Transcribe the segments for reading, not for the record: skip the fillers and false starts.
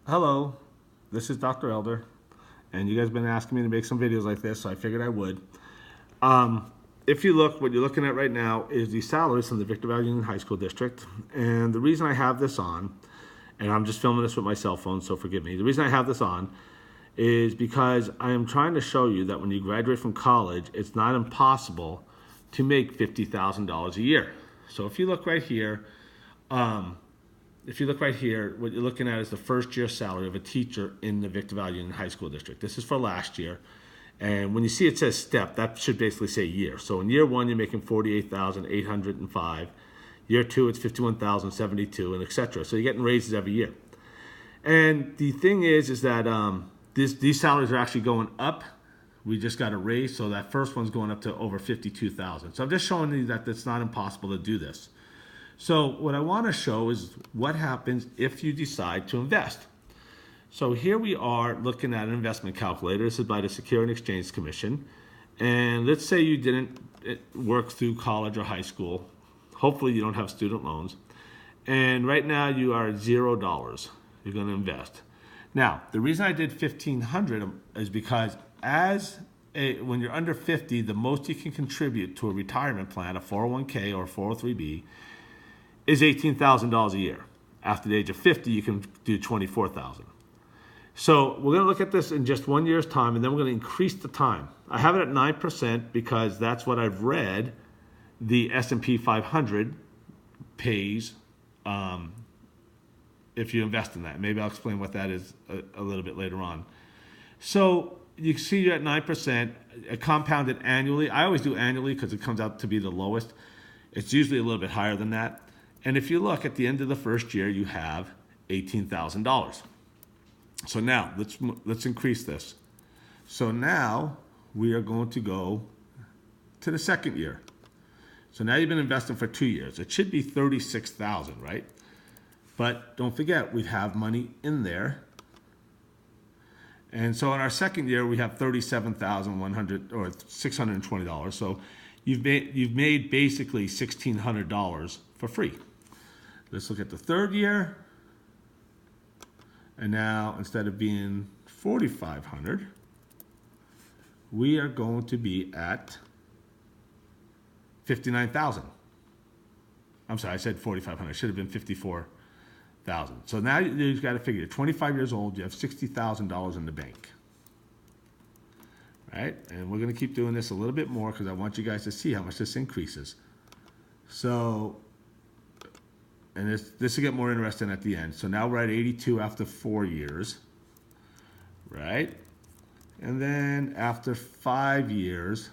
Hello, this is Dr. Elder, and you guys have been asking me to make some videos like this, so I figured I would. If you look, what you're looking at right now is the salaries from the Victor Valley Union High School District, and the reason I have this on, and I'm just filming this with my cell phone, so forgive me. The reason I have this on is because I am trying to show you that when you graduate from college, it's not impossible to make $50,000 a year. So if you look right here, what you're looking at is the first year salary of a teacher in the Victor Valley Union High School District. This is for last year. And when you see it says step, that should basically say year. So in year one, you're making 48,805. Year two, it's 51,072, and etc. So you're getting raises every year. And the thing is that these salaries are actually going up. We just got a raise, so that first one's going up to over 52,000. So I'm just showing you that it's not impossible to do this. So what I want to show is what happens if you decide to invest. So here we are looking at an investment calculator. This is by the Securities and Exchange Commission. And let's say you didn't work through college or high school. Hopefully you don't have student loans. And right now you are at $0. You're going to invest. Now, the reason I did 1,500 is because when you're under 50, the most you can contribute to a retirement plan, a 401k or a 403b, is $18,000 a year. After the age of 50, you can do $24,000. So we're going to look at this in just 1 year's time, and then we're going to increase the time. I have it at 9% because that's what I've read the S&P 500 pays if you invest in that. Maybe I'll explain what that is a little bit later on. So you see you're at 9%, compounded annually. I always do annually because it comes out to be the lowest. It's usually a little bit higher than that. And if you look at the end of the first year, you have $18,000. So now let's increase this. So now we are going to go to the second year. So now you've been investing for 2 years. It should be $36,000, right? But don't forget, we have money in there. And so in our second year, we have $37,100 or $620. So you've made basically $1,600 for free. Let's look at the third year. And now instead of being $4,500, we are going to be at $59,000. I'm sorry, I said $4,500. It should have been $54,000. So now you've got to figure, you're 25 years old, you have $60,000 in the bank. Right? And we're going to keep doing this a little bit more because I want you guys to see how much this increases. So, and this will get more interesting at the end. So now we're at 82 after 4 years, right? And then after 5 years,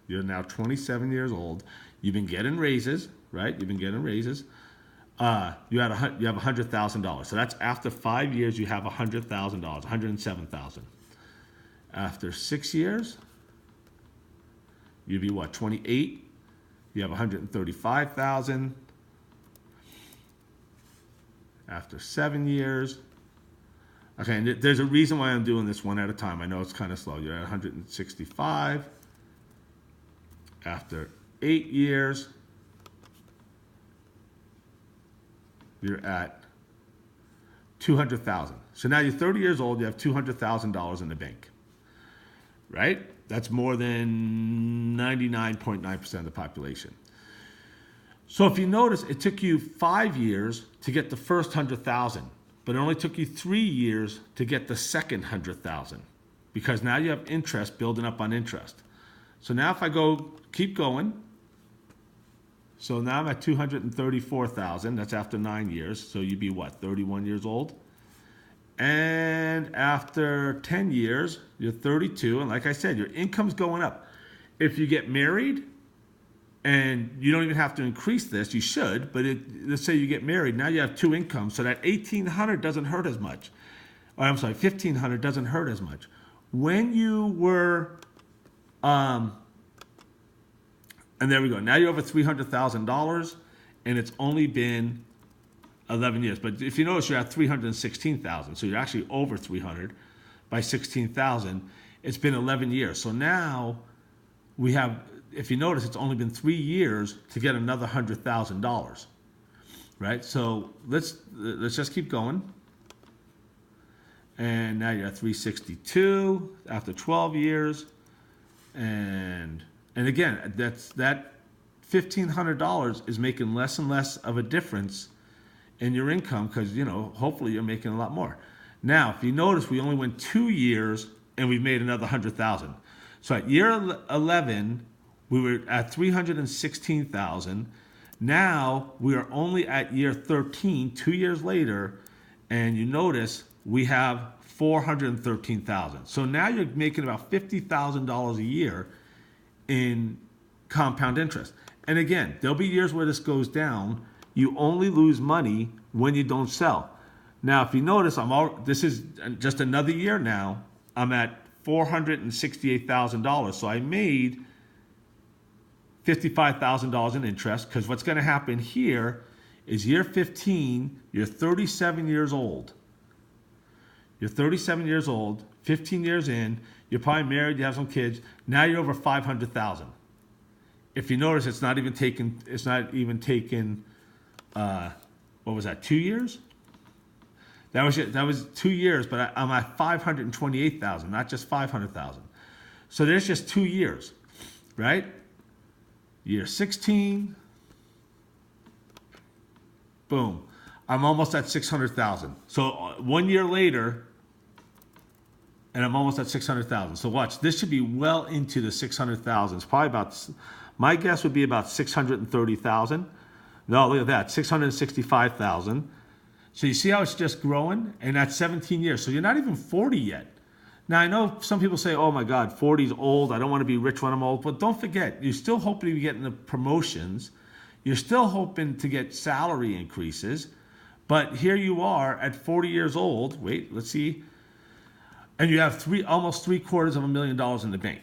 you're now 27 years old. You've been getting raises, right? You've been getting raises. You have $100,000. So that's after 5 years, you have $100,000, $107,000. After 6 years, you'd be what, 28? You have $135,000. After 7 years, okay, and there's a reason why I'm doing this one at a time. I know it's kind of slow. You're at 165. After 8 years, you're at 200,000. So now you're 30 years old. You have $200,000 in the bank, right? That's more than 99.9% of the population. So if you notice, it took you 5 years to get the first 100,000, but it only took you 3 years to get the second 100,000, because now you have interest building up on interest. So now if I keep going, so now I'm at 234,000. That's after 9 years. So you'd be what, 31 years old? And after 10 years, you're 32. And like I said, your income's going up. If you get married, and you don't even have to increase this, you should, but let's say you get married, now you have 2 incomes, so that $1,800 doesn't hurt as much. Or I'm sorry, $1,500 doesn't hurt as much. When you were, and there we go, now you're over $300,000, and it's only been 11 years. But if you notice, you're at $316,000, so you're actually over 300 by 16,000. It's been 11 years. So now we have, if you notice, it's only been 3 years to get another $100,000, right? So let's just keep going. and now you're at 362 after 12 years. And again, that $1,500 is making less and less of a difference in your income because, hopefully you're making a lot more. Now, if you notice, we only went 2 years and we've made another 100,000. So at year 11, we were at 316,000. Now we are only at year 13, 2 years later, and you notice we have 413,000. So now you're making about $50,000 a year in compound interest. And again, there'll be years where this goes down. You only lose money when you don't sell. Now, if you notice, this is just another year now. I'm at $468,000. So I made $55,000 in interest, because what's going to happen here is year 15, you're 37 years old. You're 37 years old, 15 years in, you're probably married, you have some kids. Now you're over 500,000. If you notice, it's not even taken, what was that, 2 years? That was 2 years, but I'm at 528,000, not just 500,000. So there's just 2 years, right? Year 16, boom. I'm almost at 600,000. So 1 year later, and I'm almost at 600,000. So watch, this should be well into the 600,000. It's probably about, my guess would be about 630,000. No, look at that, 665,000. So you see how it's just growing? And that's 17 years. So you're not even 40 yet. Now, I know some people say, oh my God, 40 is old. I don't want to be rich when I'm old. But don't forget, you're still hoping to be getting the promotions. You're still hoping to get salary increases. But here you are at 40 years old. Wait, let's see. And you have almost $750,000 in the bank.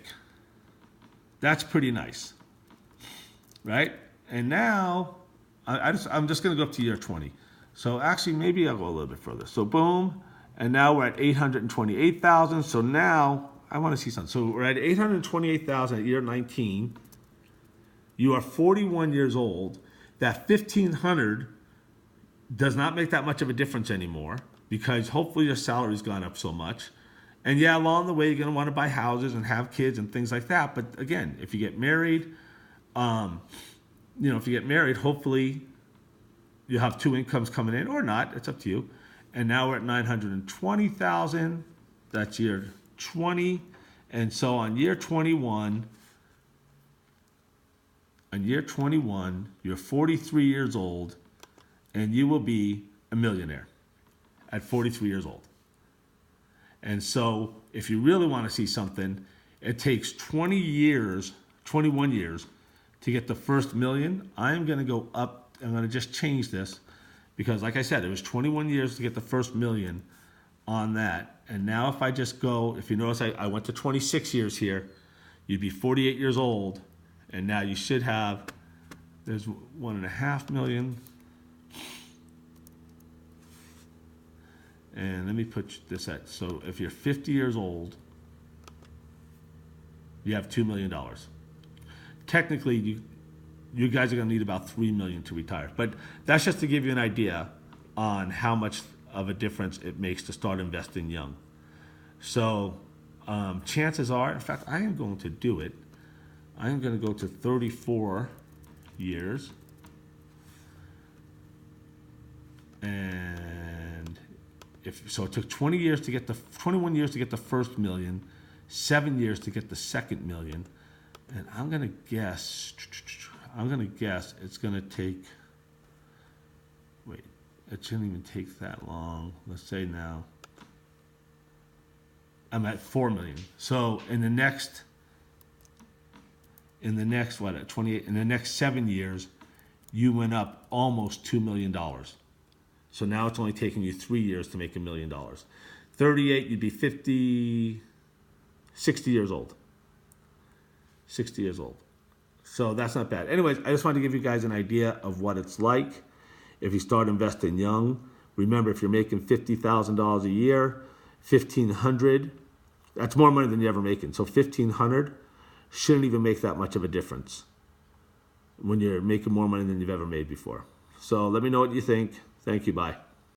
That's pretty nice, right? And now, I'm just going to go up to year 20. So actually, maybe I'll go a little bit further. So boom. And now we're at 828,000. So now I want to see something. So we're at 828,000 at year 19. You are 41 years old. That 1,500 does not make that much of a difference anymore, because hopefully your salary's gone up so much. And yeah, along the way, you're going to want to buy houses and have kids and things like that. But again, if you get married, hopefully you'll have 2 incomes coming in, or not. It's up to you. And now we're at 920,000. That's year 20. And so on year 21, you're 43 years old, and you will be a millionaire at 43 years old. And so if you really want to see something, it takes 21 years to get the first million. I'm going to go up. I'm going to just change this, because like I said, it was 21 years to get the first million on that. And now if I just go, if you notice, I went to 26 years here, you'd be 48 years old. And now you should have, there's 1.5 million. And let me put this at, so if you're 50 years old, you have $2 million. Technically, you guys are going to need about $3 million to retire. But that's just to give you an idea on how much of a difference it makes to start investing young. So chances are, in fact, I am going to do it. I am going to go to 34 years. And so it took 21 years to get the first million, 7 years to get the second million. And I'm going to guess it's going to take, wait, it shouldn't even take that long. Let's say now I'm at 4 million. So in the next what, at 28, in the next 7 years, you went up almost $2 million. So now it's only taking you 3 years to make $1 million. 38, you'd be 60 years old. 60 years old. So that's not bad. Anyways, I just wanted to give you guys an idea of what it's like if you start investing young. Remember, if you're making $50,000 a year, $1,500, that's more money than you're ever making. So $1,500 shouldn't even make that much of a difference when you're making more money than you've ever made before. So let me know what you think. Thank you. Bye.